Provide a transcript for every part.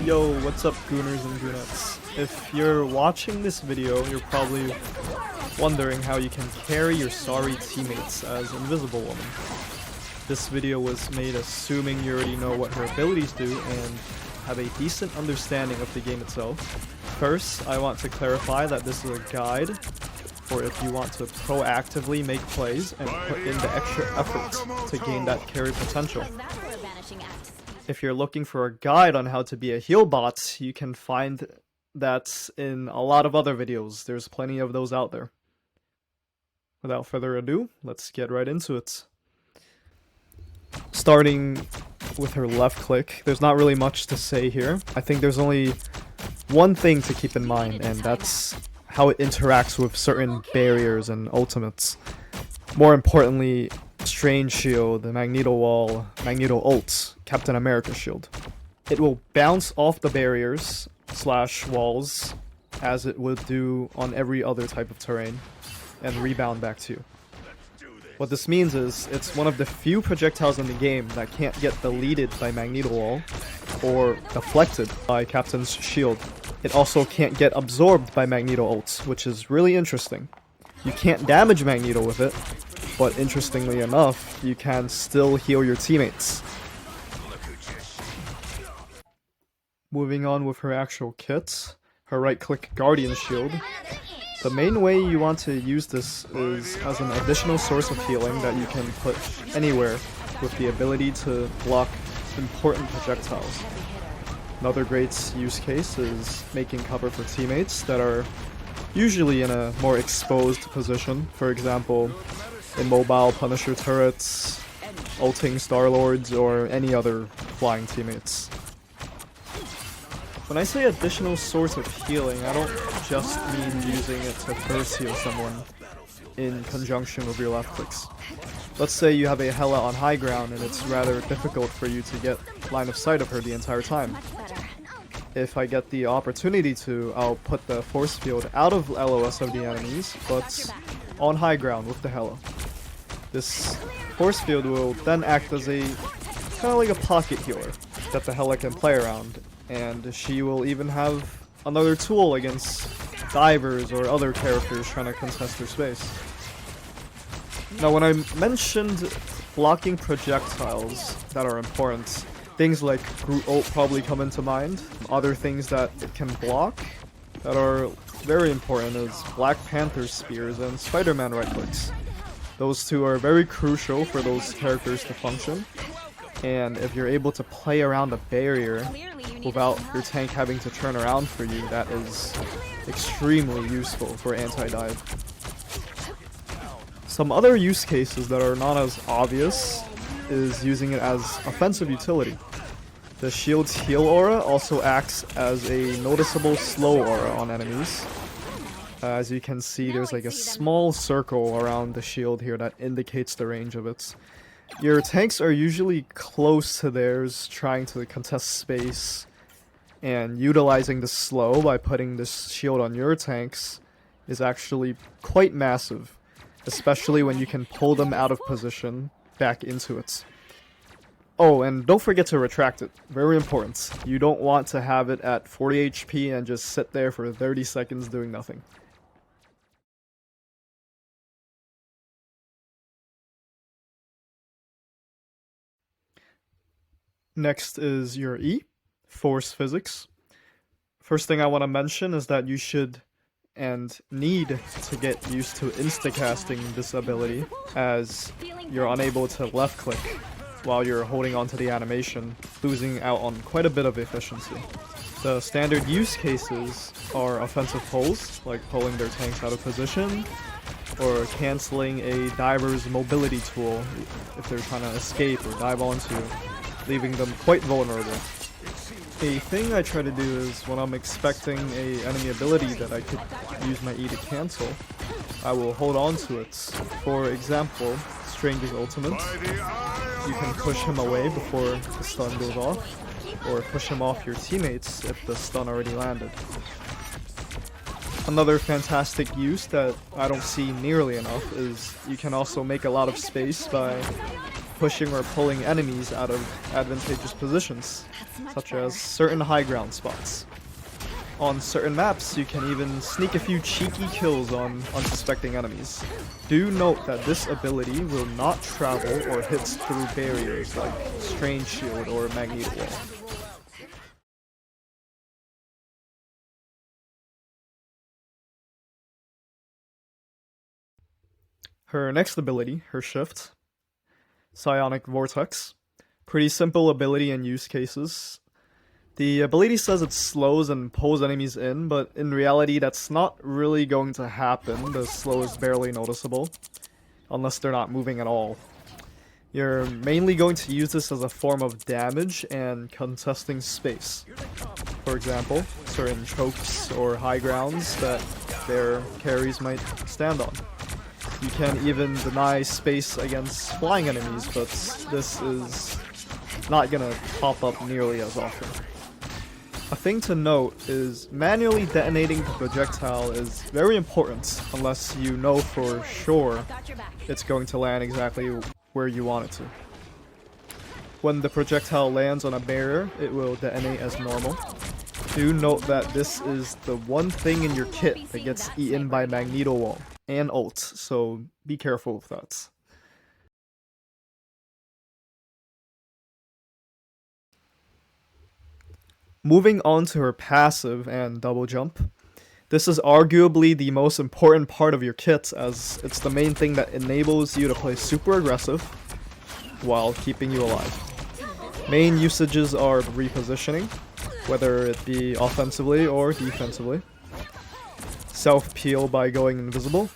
Yo, what's up gooners and goonettes? If you're watching this video, you're probably wondering how you can carry your sorry teammates as Invisible Woman. This video was made assuming you already know what her abilities do and have a decent understanding of the game itself. First, I want to clarify that this is a guide for if you want to proactively make plays and put in the extra effort to gain that carry potential. If you're looking for a guide on how to be a heal bot, you can find that in a lot of other videos. There's plenty of those out there. Without further ado, let's get right into it. Starting with her left click, there's not really much to say here. I think there's only one thing to keep in mind, and that's how it interacts with certain barriers and ultimates. More importantly, Strange Shield, the Magneto Wall, Magneto Ult, Captain America Shield. It will bounce off the barriers / walls as it would do on every other type of terrain and rebound back to you. What this means is it's one of the few projectiles in the game that can't get deleted by Magneto Wall or deflected by Captain's Shield. It also can't get absorbed by Magneto Ult, which is really interesting. You can't damage Magneto with it, but interestingly enough, you can still heal your teammates. Moving on with her actual kit, her right-click Guardian Shield. The main way you want to use this is as an additional source of healing that you can put anywhere with the ability to block important projectiles. Another great use case is making cover for teammates that are usually in a more exposed position. For example, immobile Punisher turrets, ulting Star-Lords, or any other flying teammates. When I say additional source of healing, I don't just mean using it to burst heal someone in conjunction with your left clicks. Let's say you have a Hela on high ground and it's rather difficult for you to get line of sight of her the entire time. If I get the opportunity to, I'll put the force field out of LOS of the enemies, but on high ground with the Hela. This force field will then act as a kind of like a pocket healer that the Hela can play around, and she will even have another tool against divers or other characters trying to contest her space. Now, when I mentioned blocking projectiles that are important, things like Groot Ult probably come into mind. Other things that it can block that are very important is Black Panther spears and Spider-Man right clicks. Those two are very crucial for those characters to function, and if you're able to play around a barrier without your tank having to turn around for you, that is extremely useful for anti-dive. Some other use cases that are not as obvious is using it as offensive utility. The shield's heal aura also acts as a noticeable slow aura on enemies. As you can see, there's like a small circle around the shield here that indicates the range of it. Your tanks are usually close to theirs, trying to contest space, and utilizing the slow by putting this shield on your tanks is actually quite massive, especially when you can pull them out of position back into it. Oh, and don't forget to retract it. Very important. You don't want to have it at 40 HP and just sit there for 30 seconds doing nothing. Next is your E, Force Physics. First thing I want to mention is that you should and need to get used to instacasting this ability, as you're unable to left click while you're holding onto the animation, losing out on quite a bit of efficiency. The standard use cases are offensive pulls, like pulling their tanks out of position, or canceling a diver's mobility tool if they're trying to escape or dive onto, leaving them quite vulnerable. A thing I try to do is when I'm expecting a enemy ability that I could use my E to cancel, I will hold on to it. For example, Strange's ultimate. You can push him away before the stun goes off, or push him off your teammates if the stun already landed. Another fantastic use that I don't see nearly enough is you can also make a lot of space by pushing or pulling enemies out of advantageous positions, such as certain high ground spots. On certain maps, you can even sneak a few cheeky kills on unsuspecting enemies. Do note that this ability will not travel or hit through barriers like Strange Shield or Magneto Wall. Her next ability, her shift, Psionic Vortex. Pretty simple ability and use cases. The ability says it slows and pulls enemies in, but in reality that's not really going to happen. The slow is barely noticeable, unless they're not moving at all. You're mainly going to use this as a form of damage and contesting space. For example, certain chokes or high grounds that their carries might stand on. You can even deny space against flying enemies, but this is not gonna pop up nearly as often. A thing to note is manually detonating the projectile is very important unless you know for sure it's going to land exactly where you want it to. When the projectile lands on a barrier, it will detonate as normal. Do note that this is the one thing in your kit that gets eaten by Magneto Wall and ult, so be careful with that. Moving on to her passive and double jump. This is arguably the most important part of your kit, as it's the main thing that enables you to play super aggressive while keeping you alive. Main usages are repositioning, whether it be offensively or defensively, self-peel by going invisible,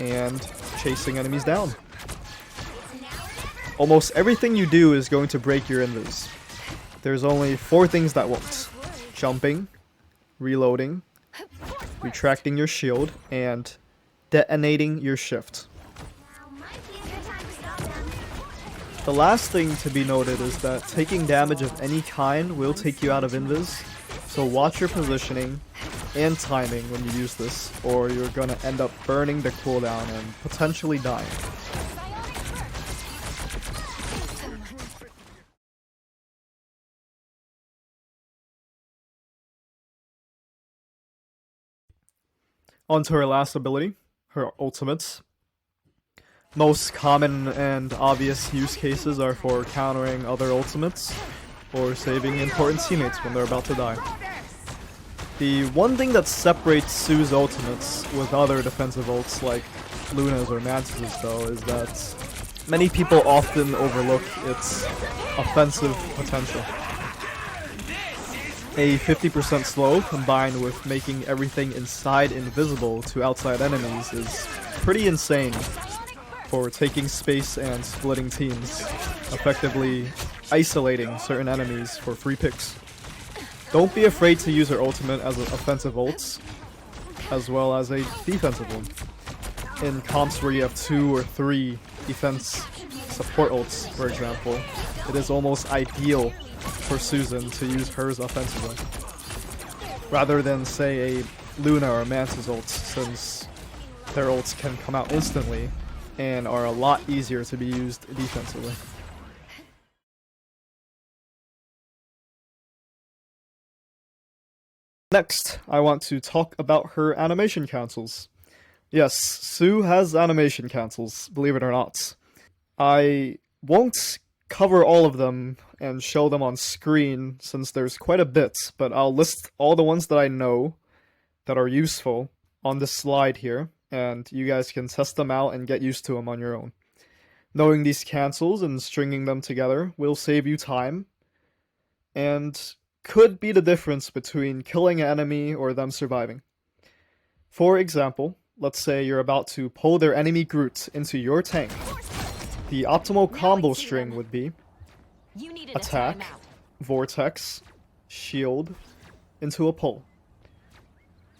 and chasing enemies down. Almost everything you do is going to break your invis. There's only 4 things that won't: jumping, reloading, retracting your shield, and detonating your shift. The last thing to be noted is that taking damage of any kind will take you out of invis, so watch your positioning and timing when you use this, or you're gonna end up burning the cooldown and potentially dying. On to her last ability, her ultimates. Most common and obvious use cases are for countering other ultimates, or saving important teammates when they're about to die. The one thing that separates Su's ultimates with other defensive ults like Luna's or Mantis's though is that many people often overlook its offensive potential. A 50% slow combined with making everything inside invisible to outside enemies is pretty insane for taking space and splitting teams, effectively isolating certain enemies for free picks. Don't be afraid to use her ultimate as an offensive ult, as well as a defensive one. In comps where you have 2 or 3 defense support ults, for example, it is almost ideal for Susan to use hers offensively, rather than say a Luna or Mantis ult, since their ults can come out instantly and are a lot easier to be used defensively. Next, I want to talk about her animation cancels. Yes, Su has animation cancels, believe it or not. I won't cover all of them and show them on screen since there's quite a bit, but I'll list all the ones that I know that are useful on this slide here, and you guys can test them out and get used to them on your own. Knowing these cancels and stringing them together will save you time, and could be the difference between killing an enemy or them surviving. For example, let's say you're about to pull their enemy Groot into your tank. The optimal combo string would be attack, vortex, shield, into a pull.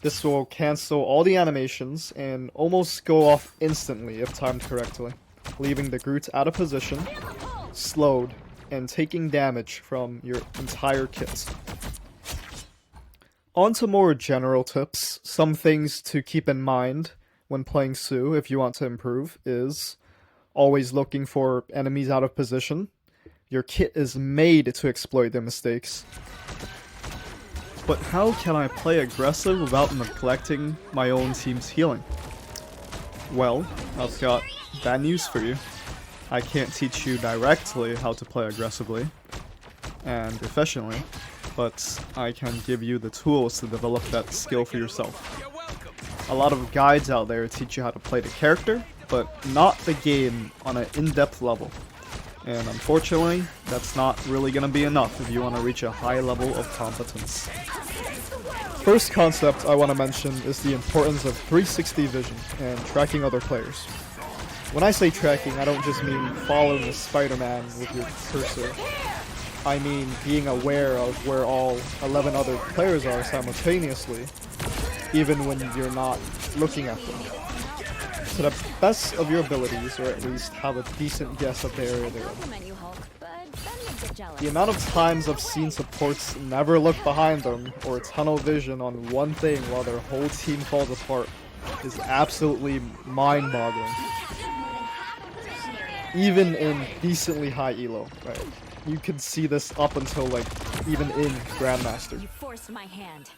This will cancel all the animations and almost go off instantly if timed correctly, leaving the Groot out of position, slowed, and taking damage from your entire kit. On to more general tips. Some things to keep in mind when playing Su if you want to improve is always looking for enemies out of position. Your kit is made to exploit their mistakes. But how can I play aggressive without neglecting my own team's healing? Well, I've got bad news for you. I can't teach you directly how to play aggressively and efficiently, but I can give you the tools to develop that skill for yourself. A lot of guides out there teach you how to play the character, but not the game on an in-depth level. And unfortunately, that's not really gonna be enough if you want to reach a high level of competence. First concept I want to mention is the importance of 360 vision and tracking other players. When I say tracking, I don't just mean following a Spider-Man with your cursor. I mean being aware of where all 11 other players are simultaneously, even when you're not looking at them. To the best of your abilities, or at least have a decent guess of the area they're in. The amount of times I've seen supports never look behind them, or tunnel vision on one thing while their whole team falls apart, is absolutely mind-boggling. Even in decently high elo, right? You can see this up until like even in Grandmaster.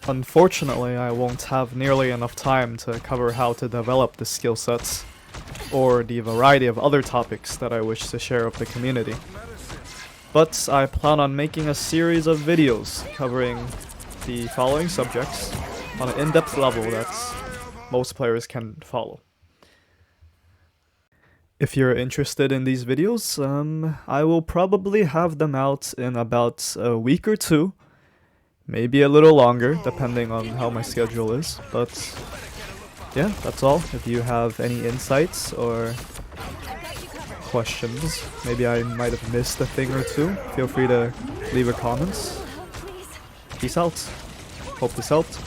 Unfortunately, I won't have nearly enough time to cover how to develop the skill sets, or the variety of other topics that I wish to share with the community. But I plan on making a series of videos covering the following subjects on an in-depth level that most players can follow. If you're interested in these videos, I will probably have them out in about a week or two. Maybe a little longer, depending on how my schedule is. But yeah, that's all. If you have any insights or questions, maybe I might have missed a thing or two, feel free to leave a comment. Peace out. Hope this helped.